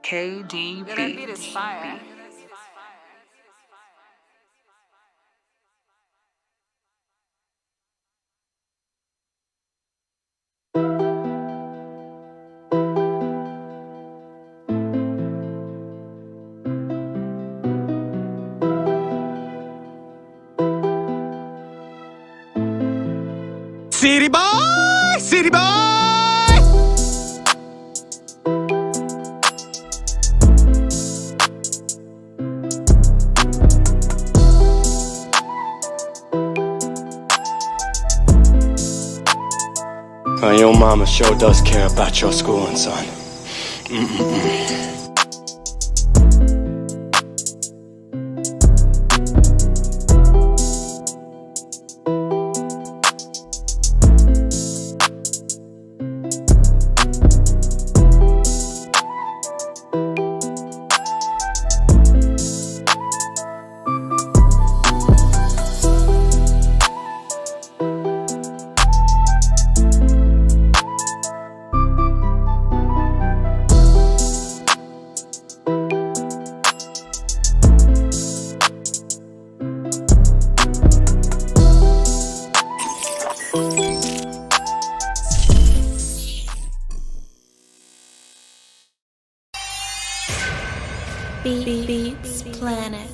KDB. That beat is fire. City boy, city boy. Your mama sure does care about your schooling, son. Beats Planet.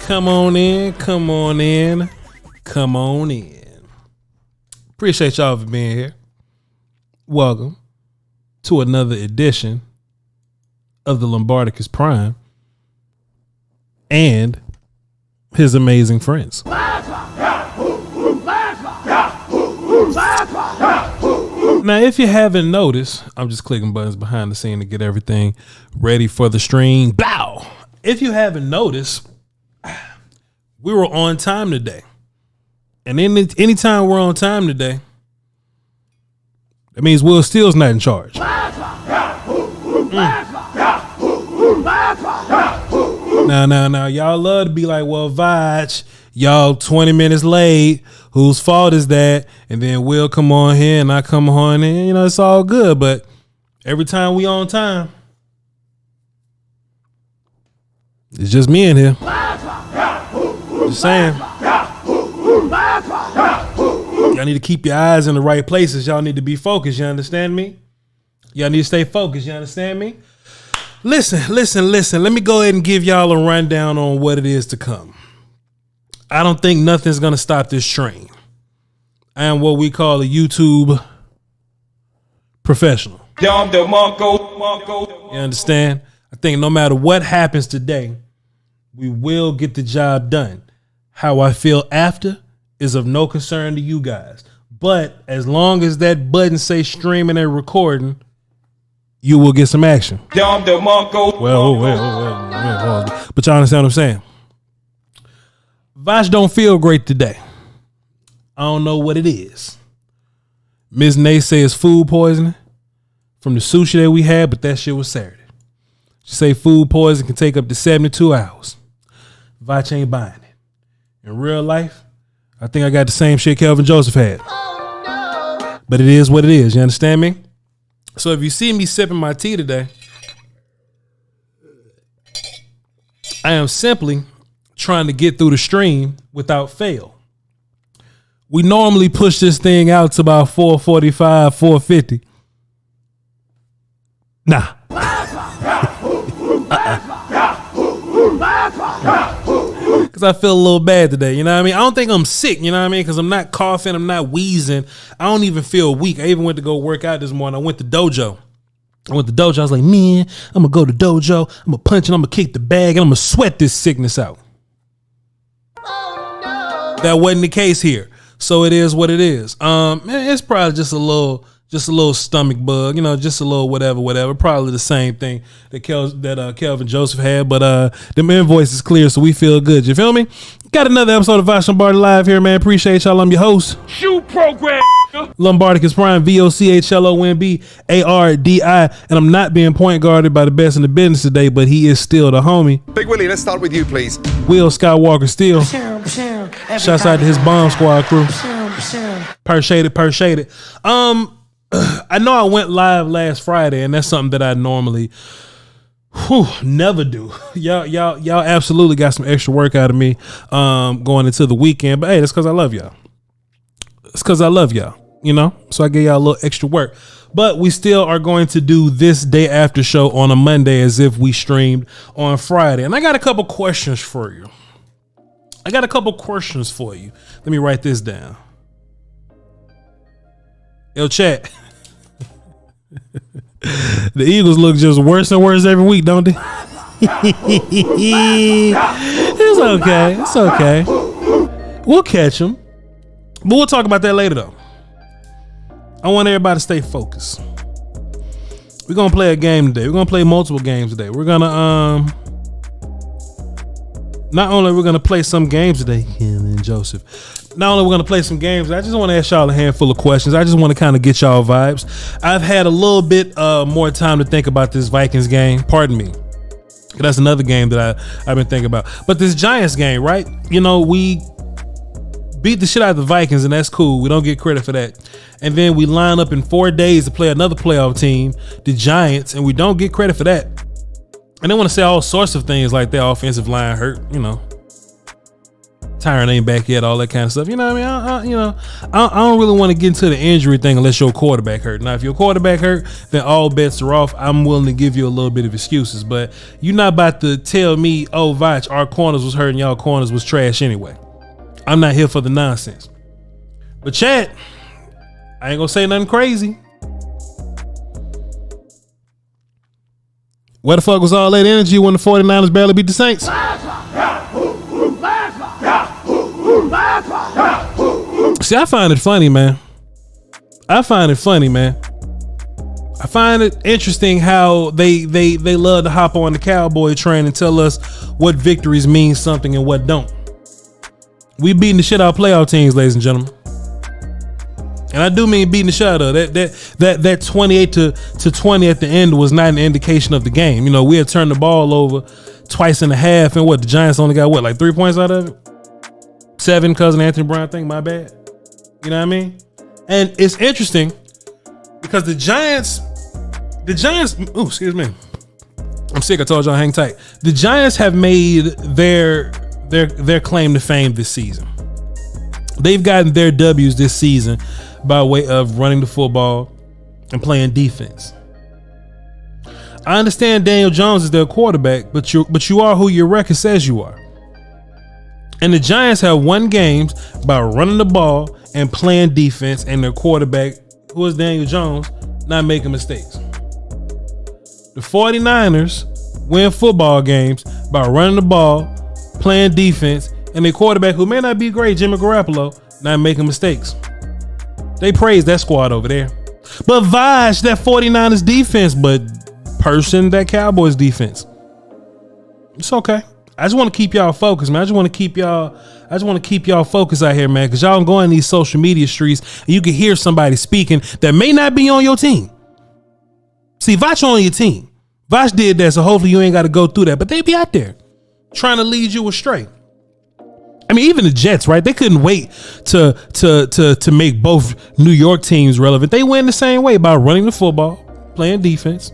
Come on in. Appreciate y'all for being here. Welcome to another edition of the Lombardicus Prime and his amazing friends. Now, if you haven't noticed, I'm just clicking buttons behind the scene to get everything ready for the stream. Bow! If you haven't noticed, we were on time today. And anytime we're on time today, that means Will Steele's not in charge. Now, y'all love to be like, well, Voch, y'all 20 minutes late. Whose fault is that? And then Will come on here and I come on in. You know, it's all good. But every time we on time, it's just me in here. Just saying. Y'all need to keep your eyes in the right places. Y'all need to be focused. You understand me? Y'all need to stay focused. You understand me? Listen. Let me go ahead and give y'all a rundown on what it is to come. I don't think nothing's going to stop this train. I am what we call a YouTube professional. You understand? I think no matter what happens today, we will get the job done. How I feel after is of no concern to you guys. But as long as that button says streaming and recording, you will get some action. Well, but y'all understand what I'm saying? Voch don't feel great today. I don't know what it is. Ms. Nay says food poisoning from the sushi that we had, but that shit was Saturday. She say food poisoning can take up to 72 hours. Voch ain't buying it. In real life, I think I got the same shit Kelvin Joseph had. Oh, no. But it is what it is. You understand me? So if you see me sipping my tea today, I am simply trying to get through the stream without fail. We normally push this thing out to about 4:45, 4:50. Nah. Because I feel a little bad today, you know what I mean? I don't think I'm sick, you know what I mean? Because I'm not coughing, I'm not wheezing. I don't even feel weak. I even went to go work out this morning. I went to dojo. I was like, man, I'm going to go to dojo. I'm going to punch and I'm going to kick the bag and I'm going to sweat this sickness out. Oh, no. That wasn't the case here. So it is what it is. Man, it's probably just a little stomach bug, just a little whatever. Probably the same thing that Kelvin Joseph had, but the invoice is clear, so we feel good. You feel me? Got another episode of Voch Lombardi live here, man. Appreciate y'all. I'm your host. Shoe program. Lombardicus Prime, VOCHLOMBARDI, and I'm not being point guarded by the best in the business today, but he is still the homie. Big Willie, let's start with you, please. Will Skywalker Steele. Shouts out to his bomb squad crew. Appreciate it. I know I went live last Friday, and that's something that I normally never do. Y'all absolutely got some extra work out of me going into the weekend, but hey, that's because I love y'all. So I gave y'all a little extra work. But we still are going to do this day after show on a Monday as if we streamed on Friday. And I got a couple questions for you. Let me write this down. Yo, chat. The Eagles look just worse and worse every week, don't they? It's okay. We'll catch them. But we'll talk about that later, though. I want everybody to stay focused. We're going to play a game today. We're going to play multiple games today. We're going to, not only we're going to play some games today, Kelvin Joseph. Not only we're going to play some games, I just want to ask y'all a handful of questions. I just want to kind of get y'all vibes. I've had a little bit more time to think about this Vikings game. Pardon me. That's another game that I've been thinking about. But this Giants game, right? We beat the shit out of the Vikings, and that's cool. We don't get credit for that. And then we line up in 4 days to play another playoff team, the Giants, and we don't get credit for that. And they want to say all sorts of things like their offensive line hurt, Tyron ain't back yet, all that kind of stuff. You know what I mean? I don't really want to get into the injury thing unless your quarterback hurt. Now, if your quarterback hurt, then all bets are off. I'm willing to give you a little bit of excuses, but you're not about to tell me, oh, Voch, our corners was hurt and y'all corners was trash anyway. I'm not here for the nonsense. But chat, I ain't gonna say nothing crazy. Where the fuck was all that energy when the 49ers barely beat the Saints? See, I find it funny, man. I find it interesting how they love to hop on the Cowboy train and tell us what victories mean something and what don't. We beating the shit out of playoff teams, ladies and gentlemen. And I do mean beating the shit out of that 28 to 20 at the end was not an indication of the game. We had turned the ball over twice and a half, and the Giants only got like 3 points out of it? 7, cousin Anthony Brown thing, my bad. You know what I mean? And it's interesting because the Giants, excuse me. I'm sick. I told y'all hang tight. The Giants have made their claim to fame this season. They've gotten their W's this season by way of running the football and playing defense. I understand Daniel Jones is their quarterback, but you are who your record says you are. And the Giants have won games by running the ball and playing defense, and their quarterback, who is Daniel Jones, not making mistakes. The 49ers win football games by running the ball, playing defense, and their quarterback, who may not be great, Jimmy Garoppolo, not making mistakes. They praise that squad over there. But Voch, that 49ers defense, but Person, that Cowboys defense. It's okay. I just want to keep y'all focused, man. I just want to keep y'all focused out here, man, because y'all go in these social media streets and you can hear somebody speaking that may not be on your team. See, Voch on your team. Voch did that, so hopefully you ain't got to go through that. But they be out there trying to lead you astray. I mean, even the Jets, right? They couldn't wait to make both New York teams relevant. They win the same way by running the football, playing defense,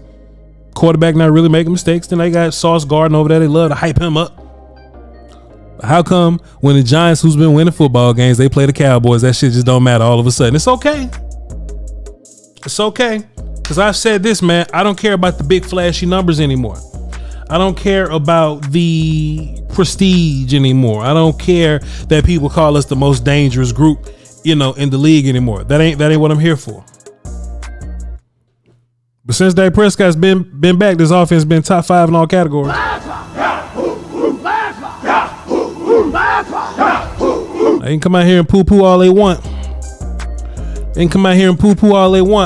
quarterback not really making mistakes. Then they got Sauce Gardner over there. They love to hype him up. But how come when the Giants, who's been winning football games, they play the Cowboys, that shit just don't matter all of a sudden? It's okay. It's okay. Because I've said this, man. I don't care about the big flashy numbers anymore. I don't care about the prestige anymore. I don't care that people call us the most dangerous group, in the league anymore. That ain't what I'm here for. But since Dak Prescott's been back, this offense has been top 5 in all categories. Hey, They can come out here and poo-poo all they want.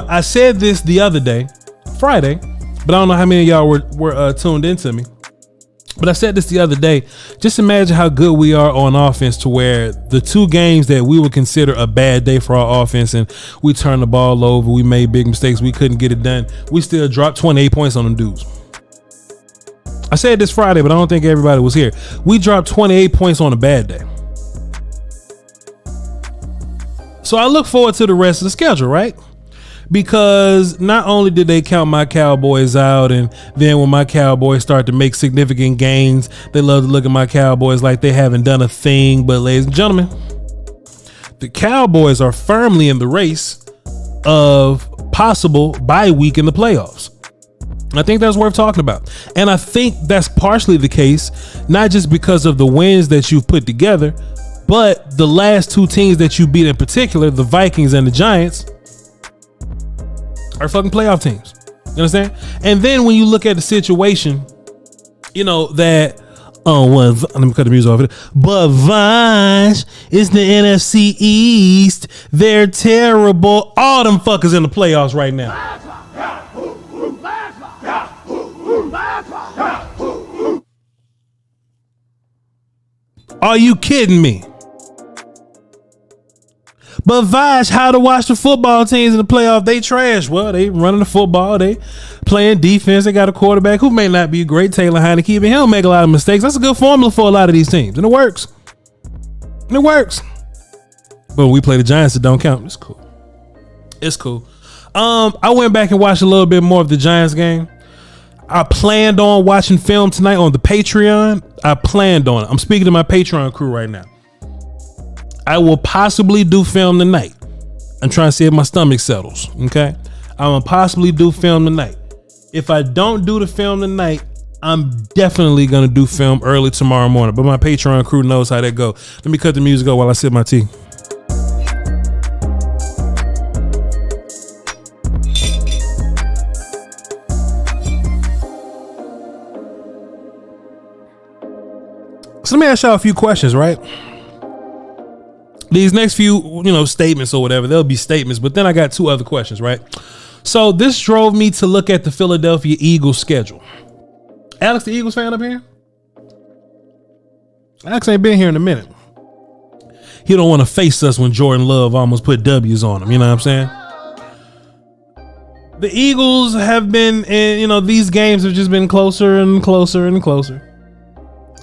I said this the other day, Friday, but I don't know how many of y'all were tuned into me. But I said this the other day. Just imagine how good we are on offense to where the two games that we would consider a bad day for our offense and we turned the ball over, we made big mistakes, we couldn't get it done, we still dropped 28 points on them dudes. I said this Friday, but I don't think everybody was here. We dropped 28 points on a bad day. So I look forward to the rest of the schedule, right? Because not only did they count my Cowboys out, and then when my Cowboys start to make significant gains, they love to look at my Cowboys like they haven't done a thing. But ladies and gentlemen, the Cowboys are firmly in the race of possible bye week in the playoffs. I think that's worth talking about. And I think that's partially the case, not just because of the wins that you've put together, but the last two teams that you beat in particular, the Vikings and the Giants, are fucking playoff teams. You understand? And then when you look at the situation, you know, that, let me cut the music off. But Voch is the NFC East. They're terrible. All them fuckers in the playoffs right now. Are you kidding me? But Voch, how to watch the football teams in the playoff? They trash. Well, they running the football. They playing defense. They got a quarterback who may not be great, Taylor Heineke, but he'll make a lot of mistakes. That's a good formula for a lot of these teams, and it works. But when we play the Giants, it don't count. It's cool. I went back and watched a little bit more of the Giants game. I planned on watching film tonight on the Patreon. I planned on it. I'm speaking to my Patreon crew right now. I will possibly do film tonight. I'm trying to see if my stomach settles. Okay. I'm gonna possibly do film tonight. If I don't do the film tonight, I'm definitely gonna do film early tomorrow morning. But my Patreon crew knows how that go. Let me cut the music go while I sip my tea. So let me ask y'all a few questions, right? These next few, statements or whatever, they'll be statements, but then I got two other questions, right? So this drove me to look at the Philadelphia Eagles schedule. Alex, the Eagles fan up here? Alex ain't been here in a minute. He don't want to face us when Jordan Love almost put W's on him, you know what I'm saying? The Eagles have been, these games have just been closer and closer and closer.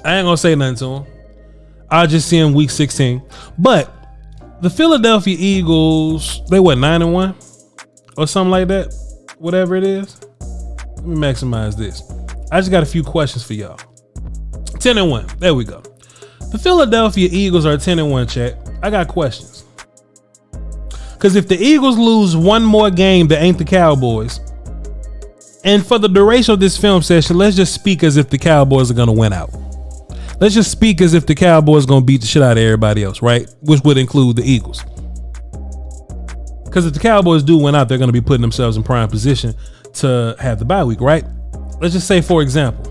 I ain't gonna say nothing to him. I'll just see him week 16. But the Philadelphia Eagles, they what, 9-1 or something like that? Whatever it is. Let me maximize this. I just got a few questions for y'all. 10-1. There we go. The Philadelphia Eagles are 10-1, chat. I got questions. Because if the Eagles lose one more game that ain't the Cowboys, and for the duration of this film session, let's just speak as if the Cowboys are going to win out. Let's just speak as if the Cowboys going to beat the shit out of everybody else, right? Which would include the Eagles. Because if the Cowboys do win out, they're going to be putting themselves in prime position to have the bye week, right? Let's just say, for example,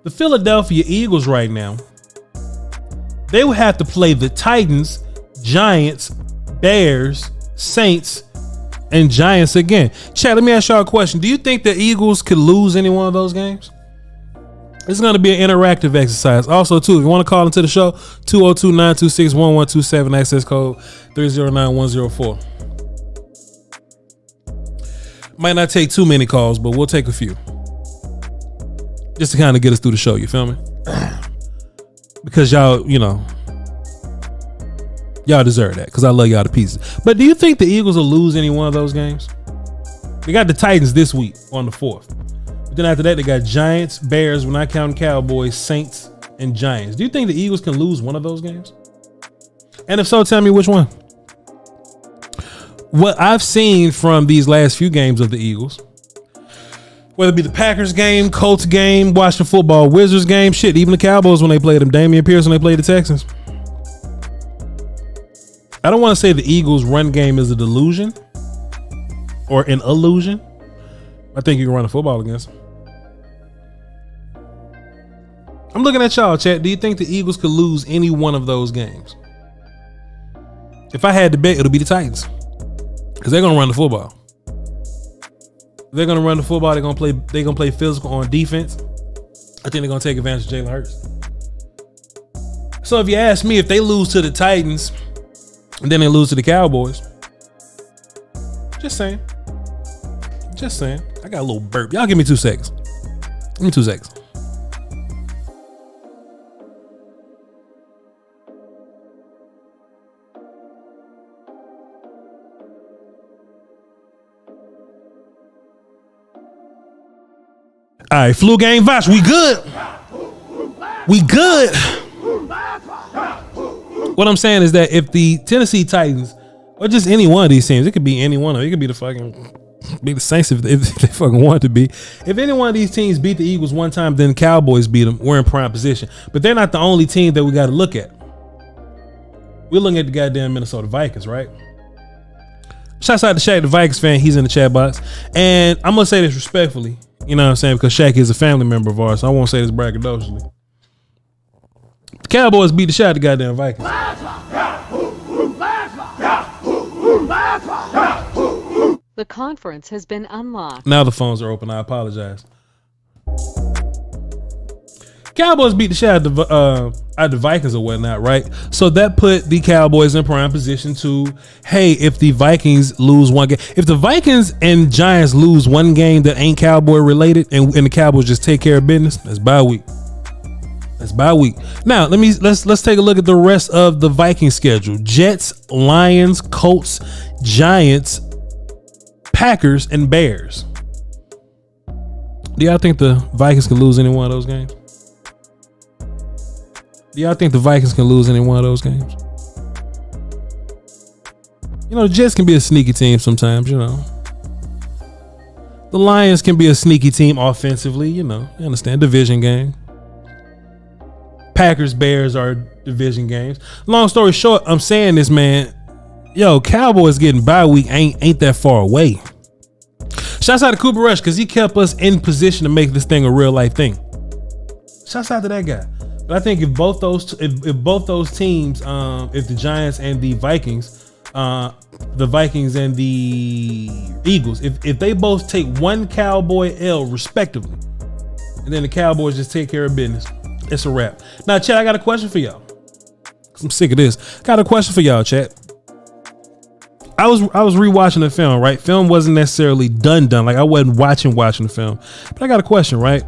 the Philadelphia Eagles right now, they would have to play the Titans, Giants, Bears, Saints, and Giants again. Chat, let me ask y'all a question. Do you think the Eagles could lose any one of those games? It's going to be an interactive exercise. Also, too, if you want to call into the show, 202-926-1127, access code 309104. Might not take too many calls, but we'll take a few. Just to kind of get us through the show, you feel me? Because y'all, y'all deserve that, because I love y'all to pieces. But do you think the Eagles will lose any one of those games? They got the Titans this week on the 4th. But then after that, they got Giants, Bears, we're not counting Cowboys, Saints, and Giants. Do you think the Eagles can lose one of those games? And if so, tell me which one. What I've seen from these last few games of the Eagles, whether it be the Packers game, Colts game, Washington football, Wizards game, shit, even the Cowboys when they played them, Damian Pierce when they played the Texans. I don't want to say the Eagles' run game is a delusion or an illusion. I think you can run a football against them. I'm looking at y'all, chat. Do you think the Eagles could lose any one of those games? If I had to bet, it'll be the Titans. Because they're going to run the football. They're going to run the football. They're going to play physical on defense. I think they're going to take advantage of Jalen Hurts. So if you ask me, if they lose to the Titans and then they lose to the Cowboys, just saying. I got a little burp. Y'all give me 2 seconds. Give me 2 seconds. All right, flu game, Voch. We good. What I'm saying is that if the Tennessee Titans, or just any one of these teams, it could be any one of them. It could be the Saints if they fucking want to be. If any one of these teams beat the Eagles one time, then the Cowboys beat them. We're in prime position. But they're not the only team that we got to look at. We're looking at the goddamn Minnesota Vikings, right? Shouts out to Shaq, the Vikings fan. He's in the chat box. And I'm going to say this respectfully. You know what I'm saying? Because Shaq is a family member of ours. So I won't say this braggadociously. The Cowboys beat the shot out of the goddamn Vikings. The conference has been unlocked. Now the phones are open. I apologize. Cowboys beat the shit out of the Vikings or whatnot, right? So that put the Cowboys in prime position to, hey, if the Vikings lose one game, if the Vikings and Giants lose one game that ain't Cowboy related, and the Cowboys just take care of business, that's bye week. Now let's take a look at the rest of the Vikings schedule: Jets, Lions, Colts, Giants, Packers, and Bears. Do y'all think the Vikings can lose any one of those games? Do y'all think the Vikings can lose any one of those games? You know, the Jets can be a sneaky team sometimes, you know. The Lions can be a sneaky team offensively, you know. You understand, division game. Packers, Bears are division games. Long story short, I'm saying this, man. Yo, Cowboys getting bye week ain't that far away. Shouts out to Cooper Rush because he kept us in position to make this thing a real life thing. Shouts out to that guy. But I think if both those teams, if the Giants and the Vikings and the Eagles, if they both take one Cowboy L respectively, and then the Cowboys just take care of business, it's a wrap. Now, Chat, I got a question for y'all. I'm sick of this. Got a question for y'all, Chat. I was rewatching the film, right? Film wasn't necessarily done. Like I wasn't watching the film. But I got a question, right?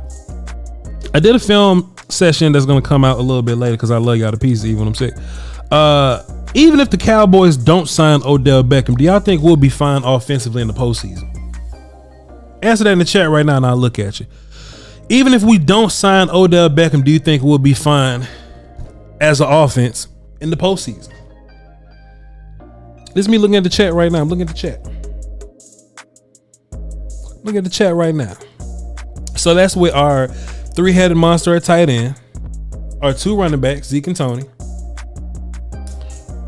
I did a film session that's gonna come out a little bit later because I love y'all to pieces even when I'm sick. Even if the Cowboys don't sign Odell Beckham, do y'all think we'll be fine offensively in the postseason? Answer that in the chat right now and I'll look at you. Even if we don't sign Odell Beckham, do you think we'll be fine as an offense in the postseason? This is me looking at the chat right now. I'm looking at the chat. Look at the chat right now. So that's with our three-headed monster at tight end, our two running backs, Zeke and Tony,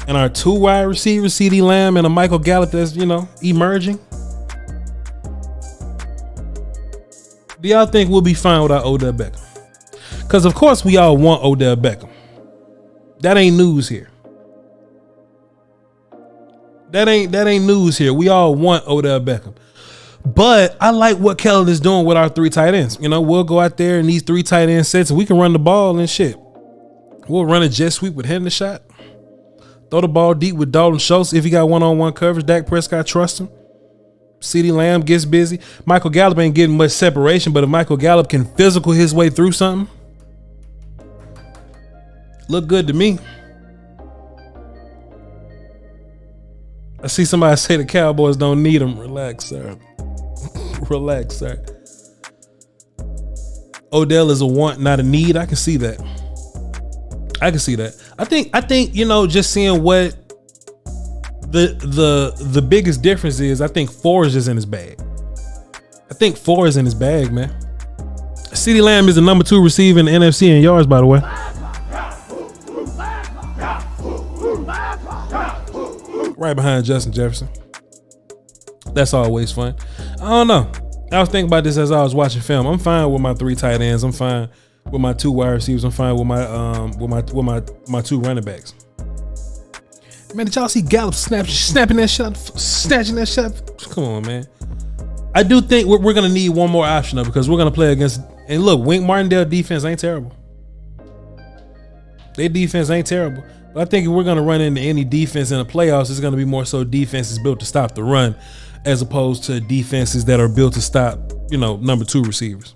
and our two wide receivers, CeeDee Lamb and a Michael Gallup that's, you know, emerging. Do y'all think we'll be fine without Odell Beckham? Because, of course, we all want Odell Beckham. That ain't news here. That ain't news here. We all want Odell Beckham. But I like what Kellen is doing with our three tight ends. You know, we'll go out there in these three tight end sets and we can run the ball and shit. We'll run a jet sweep with Hendershot. Throw the ball deep with Dalton Shultz if he got one-on-one coverage. Dak Prescott trusts him. CeeDee Lamb gets busy. Michael Gallup ain't getting much separation, but if Michael Gallup can physical his way through something, look good to me. I see somebody say the Cowboys don't need him. Relax, sir. Relax, sir. Odell is a want, not a need. I can see that. I think, you know, just seeing what the biggest difference is, I think 4 is just in his bag. I think 4 is in his bag, man. CeeDee Lamb is the number 2 receiver in the NFC in yards, by the way. Right behind Justin Jefferson. That's always fun. I don't know. I was thinking about this as I was watching film. I'm fine with my 3 tight ends. I'm fine with my 2 wide receivers. I'm fine with my 2 running backs. Man, did y'all see Gallup snapping that shot, snatching that shot? Come on, man. I do think we're going to need one more option, though, because we're going to play against, and look, Wink Martindale defense ain't terrible. Their defense ain't terrible. But I think if we're going to run into any defense in the playoffs, it's going to be more so defenses built to stop the run as opposed to defenses that are built to stop, number 2 receivers.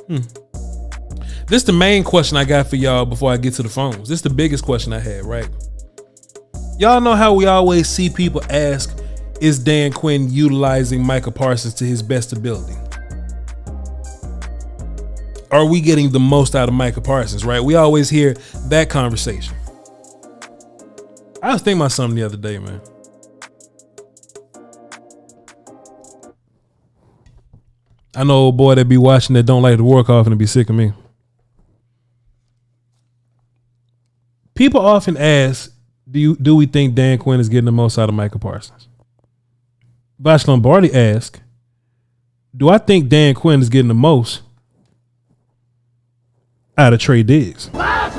This is the main question I got for y'all before I get to the phones. This is the biggest question I had, right? Y'all know how we always see people ask, is Dan Quinn utilizing Micah Parsons to his best ability? Are we getting the most out of Micah Parsons, right? We always hear that conversation. I was thinking about something the other day, man. I know old boy that be watching that don't like to work off and be sick of me. People often ask, do we think Dan Quinn is getting the most out of Micah Parsons? Voch Lombardi asked, do I think Dan Quinn is getting the most out of Trey Diggs? That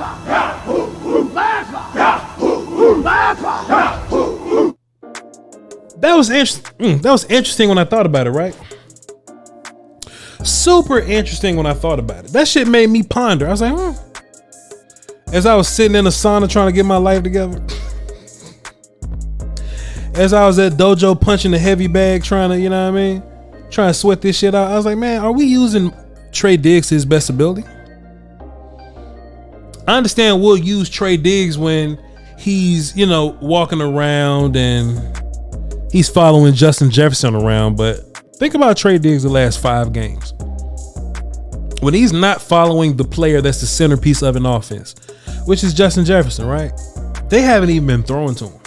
was interesting. That was interesting when I thought about it, right? Super interesting when I thought about it. That shit made me ponder. I was like, As I was sitting in a sauna trying to get my life together. As I was at dojo punching the heavy bag trying to, trying to sweat this shit out. I was like, man, are we using Trey Diggs to his best ability? I understand we'll use Trey Diggs when he's, walking around and he's following Justin Jefferson around. But think about Trey Diggs the last 5 games. When he's not following the player that's the centerpiece of an offense, which is Justin Jefferson, right? They haven't even been throwing to him.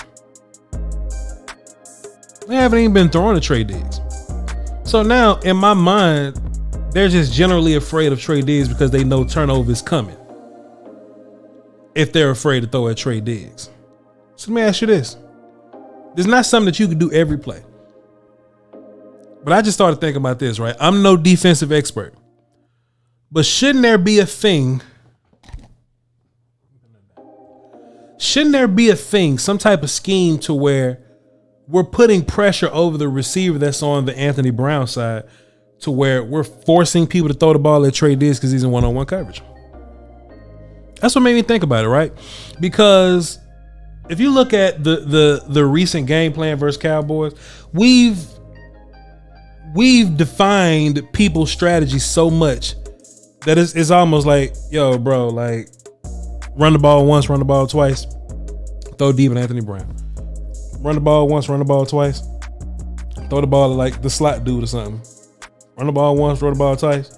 They haven't even been throwing to Trey Diggs. So now, in my mind, they're just generally afraid of Trey Diggs because they know turnover is coming. If they're afraid to throw at Trey Diggs. So let me ask you this. This is not something that you can do every play. But I just started thinking about this, right? I'm no defensive expert. But shouldn't there be a thing? Shouldn't there be a thing, some type of scheme to where we're putting pressure over the receiver that's on the Anthony Brown side to where we're forcing people to throw the ball at Trey Diggs because he's in one-on-one coverage? That's what made me think about it, right? Because if you look at the recent game plan versus Cowboys, we've defined people's strategy so much that it's almost like, yo, bro, like run the ball once, run the ball twice, throw deep at Anthony Brown. Run the ball once, run the ball twice, throw the ball like the slot dude or something. Run the ball once, throw the ball twice,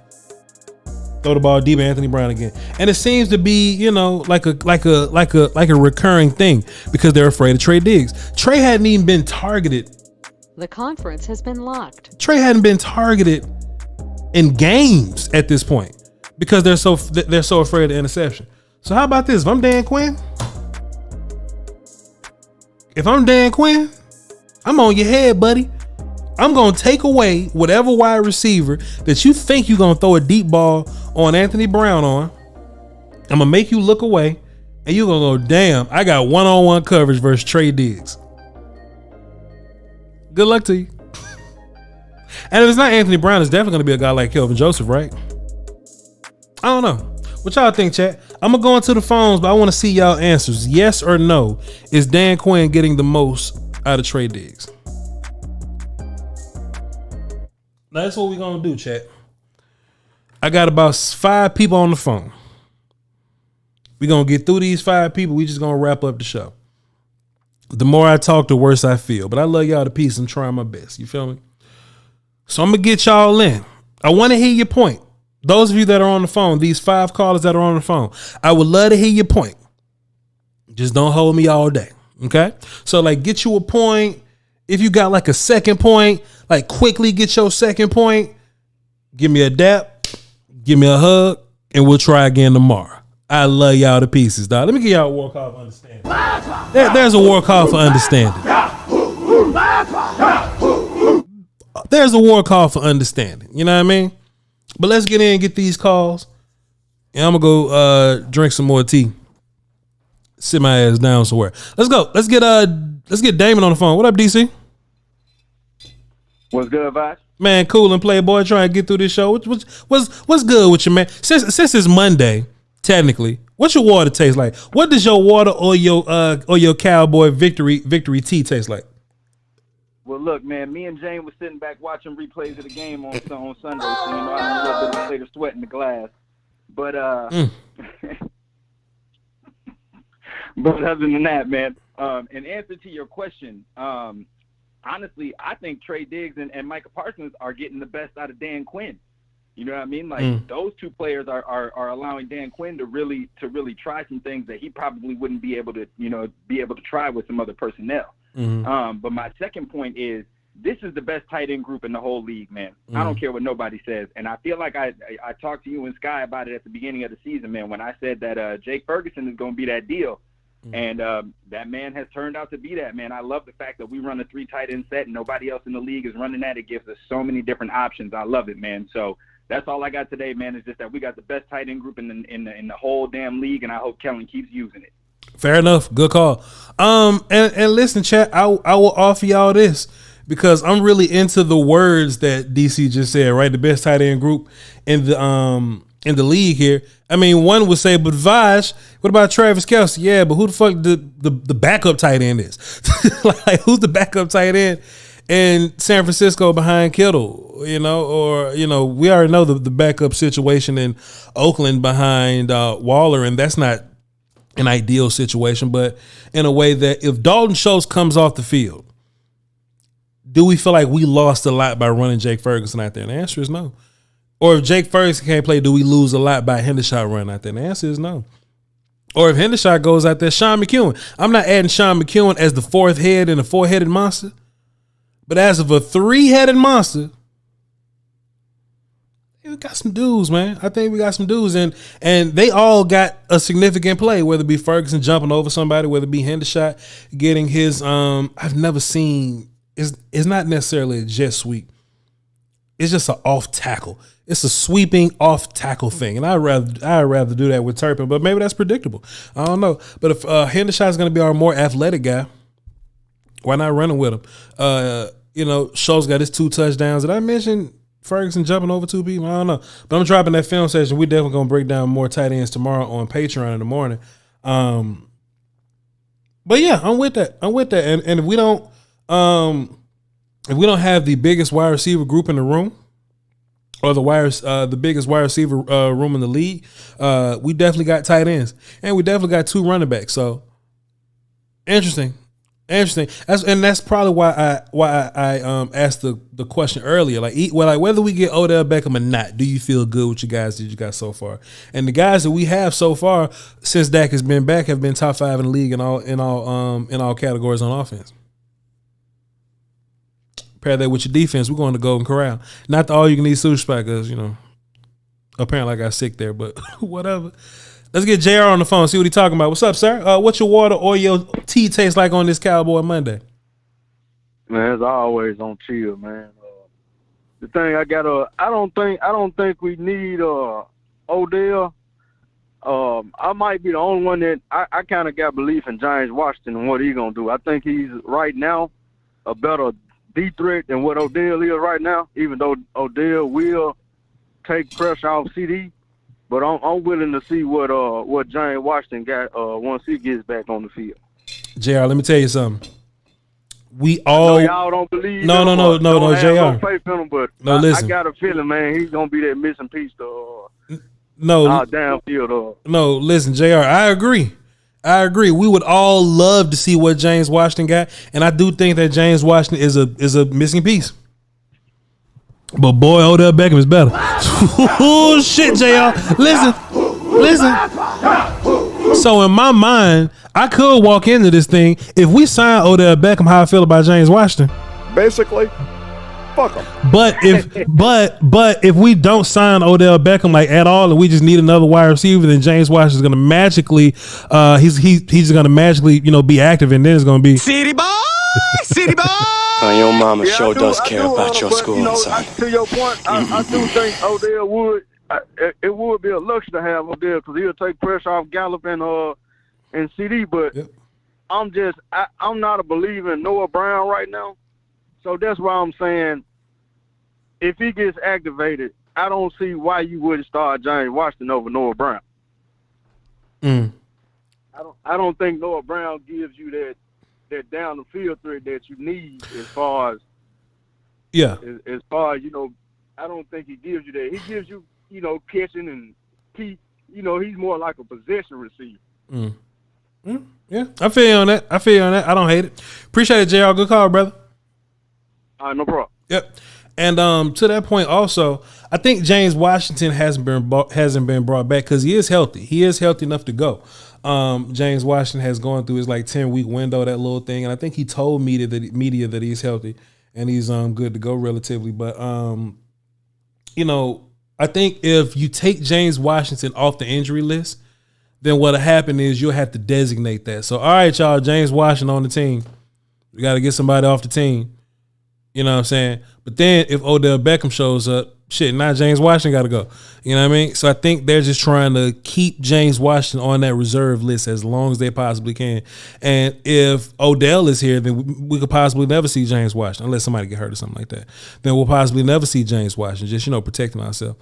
throw the ball deep at Anthony Brown again. And it seems to be, like a recurring thing because they're afraid of Trey Diggs. Trey hadn't even been targeted. The conference has been locked. Trey hadn't been targeted in games at this point because they're so afraid of the interception. So how about this? If I'm Dan Quinn, I'm on your head, buddy. I'm going to take away whatever wide receiver that you think you're going to throw a deep ball on Anthony Brown on. I'm going to make you look away, and you're going to go, damn, I got one-on-one coverage versus Trey Diggs. Good luck to you. And if it's not Anthony Brown, it's definitely going to be a guy like Kelvin Joseph, right? I don't know. What y'all think, chat? I'm going to go into the phones, but I want to see y'all answers. Yes or no? Is Dan Quinn getting the most out of Trey Diggs? Now, that's what we're going to do, chat. I got about 5 people on the phone. We're going to get through these 5 people. We just going to wrap up the show. The more I talk, the worse I feel. But I love y'all to peace and trying my best. You feel me? So I'm going to get y'all in. I want to hear your point. Those of you that are on the phone, these 5 callers that are on the phone, I would love to hear your point. Just don't hold me all day. Okay? So like get you a point. If you got like a second point, like quickly get your second point. Give me a dap. Give me a hug. And we'll try again tomorrow. I love y'all to pieces, dog. Let me give y'all a war call for understanding. There's a war call for understanding. There's a war call for understanding. You know what I mean? But let's get in and get these calls. And I'm going to go drink some more tea. sit my ass down somewhere. Let's go. Let's get Damon on the phone. What up, DC? What's good, Voch? Man, cool and Playboy. Trying to get through this show. What's good with you, man? Since it's Monday, technically, what's your water taste like? What does your water or your Cowboy victory tea taste like? Well, look, man, me and Jane was sitting back watching replays of the game on Sunday, so I had a little bit of later sweat in the glass. But but other than that, man, in answer to your question, honestly, I think Trey Diggs and Micah Parsons are getting the best out of Dan Quinn. You know what I mean? Like those two players are allowing Dan Quinn to really try some things that he probably wouldn't be able to try with some other personnel. But my second point is this is the best tight end group in the whole league, man. I don't care what nobody says. And I feel like I talked to you and Sky about it at the beginning of the season, man, when I said that Jake Ferguson is going to be that deal. And that man has turned out to be that, man. I love the fact that we run a 3 tight end set and nobody else in the league is running that. It gives us so many different options. I love it, man. So that's all I got today, man, is just that we got the best tight end group in the whole damn league, and I hope Kellen keeps using it. Fair enough. Good call. And listen, chat, I will offer y'all this because I'm really into the words that DC just said, right? The best tight end group in the league here. I mean, one would say, but Vaj, what about Travis Kelce? Yeah, but who the fuck the backup tight end is? Like, who's the backup tight end in San Francisco behind Kittle? You know, or, you know, we already know the backup situation in Oakland behind Waller, and that's not an ideal situation, but in a way that if Dalton Shultz comes off the field, do we feel like we lost a lot by running Jake Ferguson out there? And the answer is no. Or if Jake Ferguson can't play, do we lose a lot by Hendershot running out there? And the answer is no. Or if Hendershot goes out there, Sean McEwen. I'm not adding Sean McEwen as the fourth head in a 4-headed monster, but as of a 3-headed monster, we got some dudes, man. I think we got some dudes, and they all got a significant play, whether it be Ferguson jumping over somebody, whether it be Hendershot getting his I've never seen, it's not necessarily a jet sweep. It's just an off tackle. It's a sweeping off tackle thing, and I'd rather do that with Turpin, but maybe that's predictable. I don't know. But if Hendershot is going to be our more athletic guy, why not running with him? You know, Schultz got his 2 touchdowns. Did I mention Ferguson jumping over 2 people? I don't know. But I'm dropping that film session. We're definitely going to break down more tight ends tomorrow on Patreon in the morning. But yeah, I'm with that. And if we don't have the biggest wide receiver group in the room, or the biggest wide receiver room in the league, we definitely got tight ends, and we definitely got 2 running backs. So interesting. That's probably why I asked the question earlier. Like whether we get Odell Beckham or not, do you feel good with you guys that you got so far? And the guys that we have so far since Dak has been back have been top 5 in the league in all categories on offense. Pair that with your defense, we're going to Golden Corral. Not the all-you-can-eat sushi spot because, you know, apparently I got sick there, but whatever. Let's get JR on the phone, see what he's talking about. What's up, sir? What's your water or your tea taste like on this Cowboy Monday? Man, as always on chill, man. The thing I don't think we need Odell. I might be the only one that I kind of got belief in James Washington and what he's going to do. I think he's right now a better deep threat than what Odell is right now, even though Odell will take pressure off CD. But I'm willing to see what James Washington got once he gets back on the field. JR, let me tell you something. We all y'all don't believe. No, JR. No faith in him, but listen. I got a feeling, man, he's gonna be that missing piece to downfield. No, listen, JR. I agree. We would all love to see what James Washington got, and I do think that James Washington is a missing piece. But boy, Odell Beckham is better. Oh shit, JR. Listen. So in my mind, I could walk into this thing. If we sign Odell Beckham, how I feel about James Washington? Basically, fuck him. But if we don't sign Odell Beckham like at all, and we just need another wide receiver, then James Washington's gonna magically he's gonna magically be active, and then it's gonna be City boy. Your mama sure does care about your school, son. To your point, I do think Odell would. It would be a luxury to have Odell because he'll take pressure off Gallup and and CD, but I'm not a believer in Noah Brown right now. So that's why I'm saying if he gets activated, I don't see why you wouldn't start James Washington over Noah Brown. I don't think Noah Brown gives you that down the field threat that you need as far as I don't think he gives you that. He gives you, catching and he's more like a possession receiver. Yeah, I feel you on that. I don't hate it. Appreciate it, JR. Good call, brother. No problem. Yep. And to that point also, I think James Washington hasn't been brought back because he is healthy. He is healthy enough to go. James Washington has gone through his 10-week window, that little thing, and I think he told media that he's healthy and he's good to go relatively. But I think if you take James Washington off the injury list, then what'll happen is you'll have to designate that. So, all right, y'all, James Washington on the team. We got to get somebody off the team. You know what I'm saying? But then if Odell Beckham shows up, now James Washington got to go. You know what I mean? So I think they're just trying to keep James Washington on that reserve list as long as they possibly can. And if Odell is here, then we could possibly never see James Washington, unless somebody get hurt or something like that. Then we'll possibly never see James Washington, just, protecting ourselves.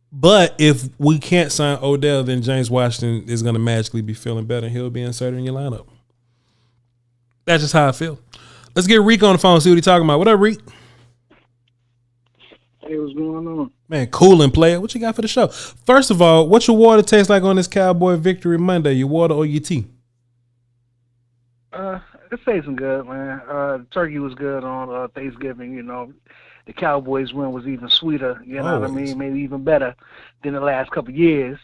But if we can't sign Odell, then James Washington is going to magically be feeling better and he'll be inserted in your lineup. That's just how I feel. Let's get Reek on the phone and see what he's talking about. What up, Reek? Hey, what's going on? Man, cooling player. What you got for the show? First of all, what's your water taste like on this Cowboy Victory Monday? Your water or your tea? It's tasting good, man. Turkey was good on Thanksgiving. The Cowboys win was even sweeter. You know what I mean? Maybe even better than the last couple of years.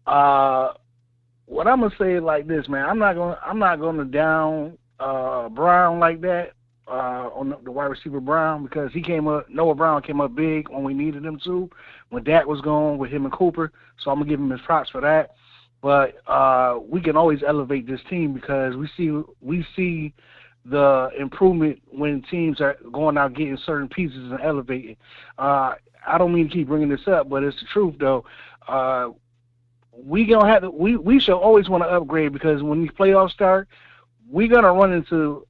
What I'm gonna say like this, man. I'm not gonna down Brown like that on the wide receiver Brown, because Noah Brown came up big when we needed him to, when Dak was gone with him and Cooper. So I'm gonna give him his props for that. But we can always elevate this team because we see the improvement when teams are going out getting certain pieces and elevating. I don't mean to keep bringing this up, but it's the truth though. We should always want to upgrade, because when these playoffs start, we're gonna run into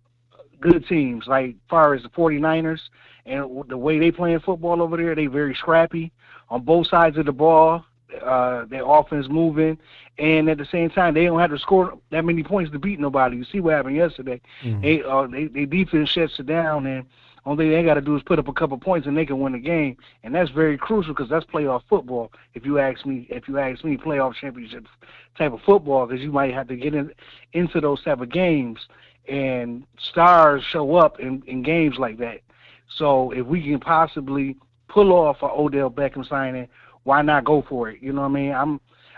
good teams, like far as the 49ers and the way they playing football over there. They very scrappy on both sides of the ball. Their offense moving, and at the same time, they don't have to score that many points to beat nobody. You see what happened yesterday. They defense shuts it down, and only thing they got to do is put up a couple points, and they can win the game. And that's very crucial, because that's playoff football. If you ask me, playoff championship type of football, because you might have to get into those type of games, and stars show up in games like that. So if we can possibly pull off an Odell Beckham signing, why not go for it? You know what I mean?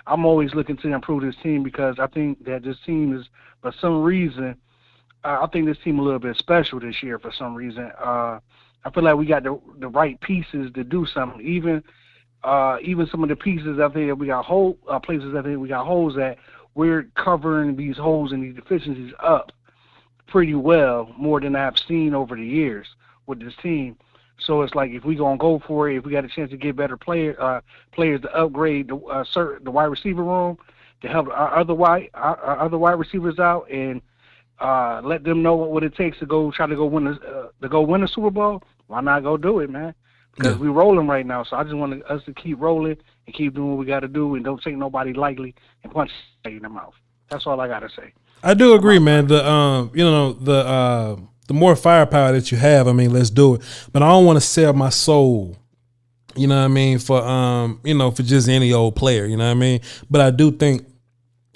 I'm always looking to improve this team, because I think that this team is, for some reason, I think this team a little bit special this year for some reason. I feel like we got the right pieces to do something. Even some of the pieces I think we got places I think we got holes at, we're covering these holes and these deficiencies up pretty well, more than I've seen over the years with this team. So it's like, if we gonna go for it, if we got a chance to get better players to upgrade the wide receiver room, to help our other wide receivers out, and let them know what it takes to go win a Super Bowl. Why not go do it, man? Because we're rolling right now. So I just want us to keep rolling and keep doing what we got to do, and don't take nobody lightly and punch in the mouth. That's all I gotta say. I do agree, man. The more firepower that you have, I mean, let's do it. But I don't want to sell my soul, you know what I mean, for for just any old player, you know what I mean. But I do think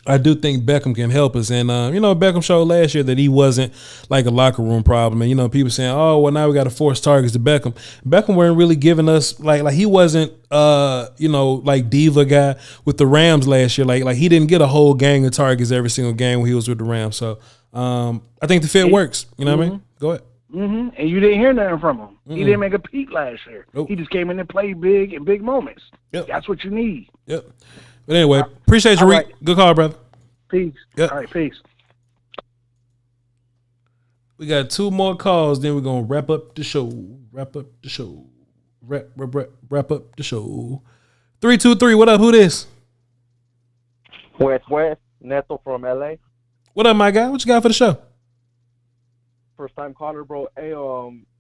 Beckham can help us. And, Beckham showed last year that he wasn't like a locker room problem. And, people saying, oh, well, now we got to force targets to Beckham. Beckham weren't really giving us, like he wasn't, like diva guy with the Rams last year. Like he didn't get a whole gang of targets every single game when he was with the Rams. So I think the fit works. You know what I mean? Go ahead. Mm-hmm. And you didn't hear nothing from him. Mm-hmm. He didn't make a peep last year. Nope. He just came in and played big in big moments. Yep. That's what you need. Yep. But anyway, appreciate you, Reek. Right. Good call, brother. Peace. Yep. All right, peace. We got 2 more calls, then we're going to wrap up the show. Wrap up the show. 323, what up? Who this? West, Neto from LA. What up, my guy? What you got for the show? First time caller, bro. Hey,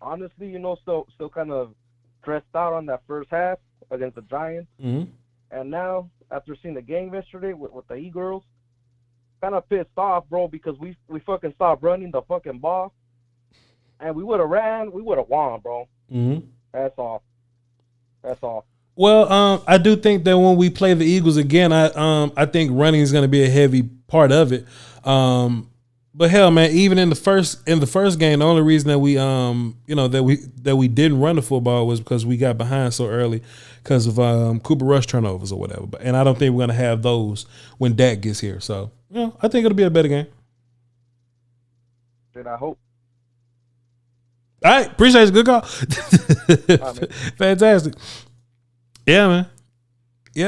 honestly, still kind of stressed out on that first half against the Giants. Mm-hmm. And now, after seeing the game yesterday with the E-Girls, kind of pissed off, bro, because we fucking stopped running the fucking ball. And we would have ran, we would have won, bro. Mm-hmm. That's all. Well, I do think that when we play the Eagles again, I think running is going to be a heavy part of it. But hell, man, even in the first game, the only reason that we that we didn't run the football was because we got behind so early because of Cooper Rush turnovers or whatever. And I don't think we're going to have those when Dak gets here. So, I think it'll be a better game. Then I hope. All right, appreciate it. Good call. Fantastic. Yeah,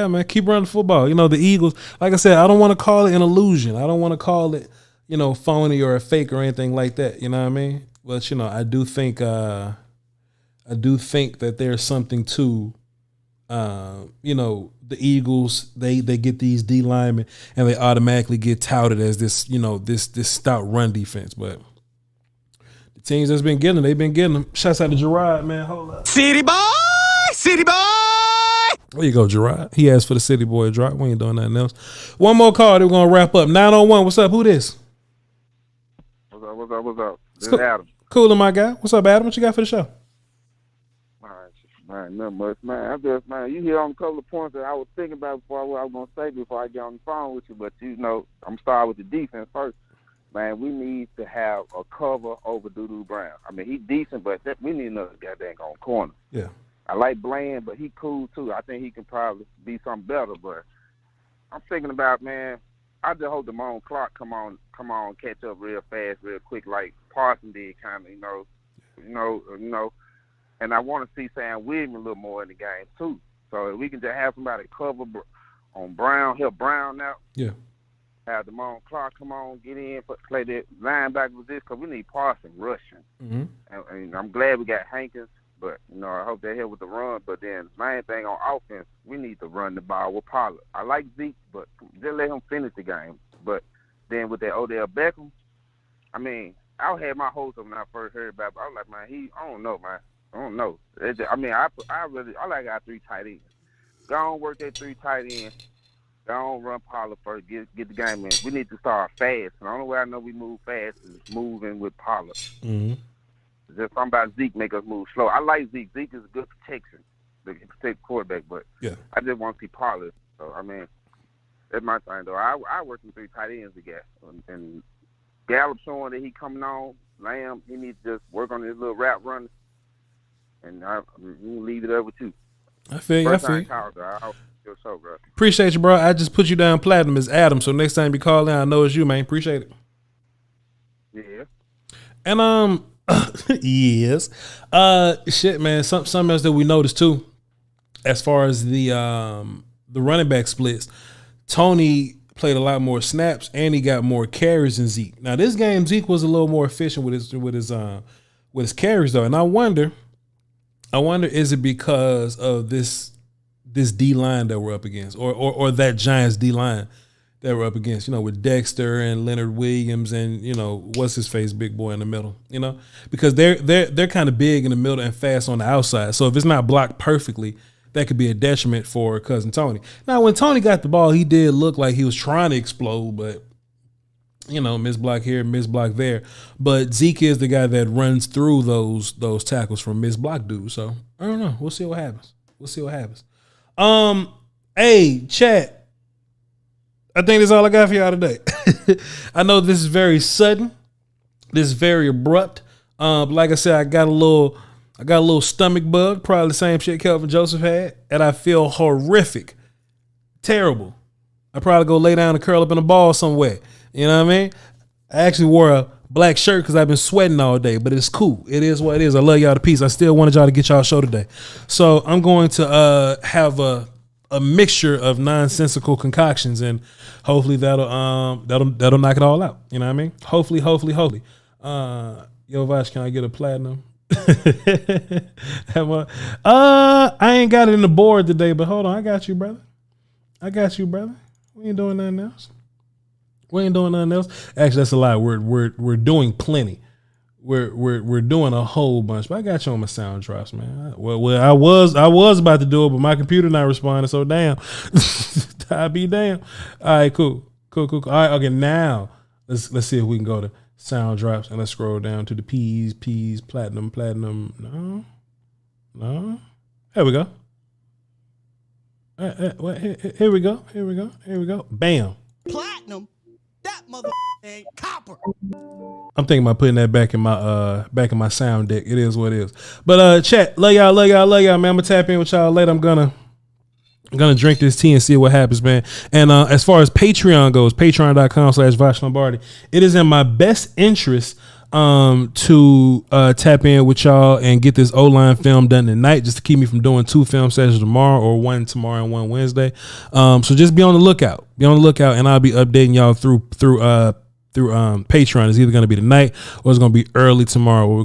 man. Keep running the football. The Eagles, like I said, I don't want to call it an illusion. I don't want to call it, phony or a fake or anything like that. You know what I mean? But I do think that there's something to the Eagles, they get these D linemen and they automatically get touted as this, this stout run defense. But the teams that's been getting them, they've been getting them. Shouts out to Gerard, man. Hold up. City boy! There you go, Gerard. He asked for the City Boy drop. We ain't doing nothing else. One more call, then we're going to wrap up. 901, what's up? Who this? What's up? This cool. is Adam. Cool, my guy. What's up, Adam? What you got for the show? All right, man, nothing much, man. You hit on a couple of points that I was thinking about before I was going to say before I get on the phone with you, but I'm starting with the defense first. Man, we need to have a cover over Doo-Doo Brown. I mean, he's decent, but we need another goddamn on corner. Yeah. I like Bland, but he cool too. I think he can probably be something better. But I'm thinking about, man, I just hope Damone Clark come on, catch up real fast, real quick, like Parson did, kind of, And I want to see Sam Williams a little more in the game too. So if we can just have somebody cover on Brown, help Brown out. Yeah. Have Damone Clark come on, get in, play that linebacker with this, because we need Parson rushing. Mm-hmm. And I'm glad we got Hankins. But, I hope they help with the run. But then, main thing on offense, we need to run the ball with Pollard. I like Zeke, but just let him finish the game. But then with that Odell Beckham, I mean, I had my hopes when I first heard about it. I was like, man, I don't know, man. I don't know. I like our 3 tight ends. Go on, work that 3 tight ends. Go on, run Pollard first. Get the game in. We need to start fast. The only way I know we move fast is moving with Pollard. Mm-hmm. Just something about Zeke make us move slow. I like Zeke. Zeke is a good protection. They can protect quarterback, but I just want to see Pollard. So, I mean, that's my thing, though. I work in 3 tight ends again. And Gallup showing that he coming on. Lamb, he needs to just work on his little route run. And I'm going to leave it up with you. I feel you. I'll your show, bro. Appreciate you, bro. I just put you down platinum as Adam, so next time you call in, I know it's you, man. Appreciate it. Yeah. And, yes. Shit, man. Something else that we noticed too, as far as the running back splits, Tony played a lot more snaps and he got more carries than Zeke. Now this game, Zeke was a little more efficient with his carries though, and I wonder, is it because of this D line that we're up against, or that Giants D line that we're up against, with Dexter and Leonard Williams and, what's his face, big boy in the middle, because they're kind of big in the middle and fast on the outside. So if it's not blocked perfectly, that could be a detriment for cousin Tony. Now, when Tony got the ball, he did look like he was trying to explode, but miss block here, miss block there. But Zeke is the guy that runs through those tackles from miss block dudes. So I don't know. We'll see what happens. Hey, chat. I think that's all I got for y'all today. I know this is very sudden. This is very abrupt. Like I said, I got a little stomach bug, probably the same shit Kelvin Joseph had, and I feel horrific, terrible. I probably go lay down and curl up in a ball somewhere. You know what I mean? I actually wore a black shirt because I've been sweating all day, but it's cool. It is what it is. I love y'all to peace. I still wanted y'all to get y'all show today, so I'm going to have a mixture of nonsensical concoctions, and hopefully that'll knock it all out. You know what I mean? Hopefully. Yo, Voch, can I get a platinum? I ain't got it in the board today, but hold on, I got you, brother. We ain't doing nothing else. We ain't doing nothing else. Actually, that's a lie. We're doing plenty. We're doing a whole bunch. But I got you on my sound drops, man. Well, I was about to do it, but my computer not responding. So damn, I be damn. All right, cool. All right, okay. Now let's see if we can go to sound drops and let's scroll down to the P's, platinum. No. Here we go. Here we go. Bam. Platinum. That mother ain't copper. I'm thinking about putting that back in my sound deck. It is what it is. But chat, love y'all, man. I'm gonna tap in with y'all later. I'm gonna drink this tea and see what happens, man. And as far as Patreon goes, patreon.com/Voch Lombardi. It is in my best interest to tap in with y'all and get this O-line film done tonight, just to keep me from doing 2 film sessions tomorrow, or 1 tomorrow and 1 Wednesday. So just be on the lookout. And I'll be updating y'all through Patreon. It's either going to be tonight or it's going to be early tomorrow, where we're going to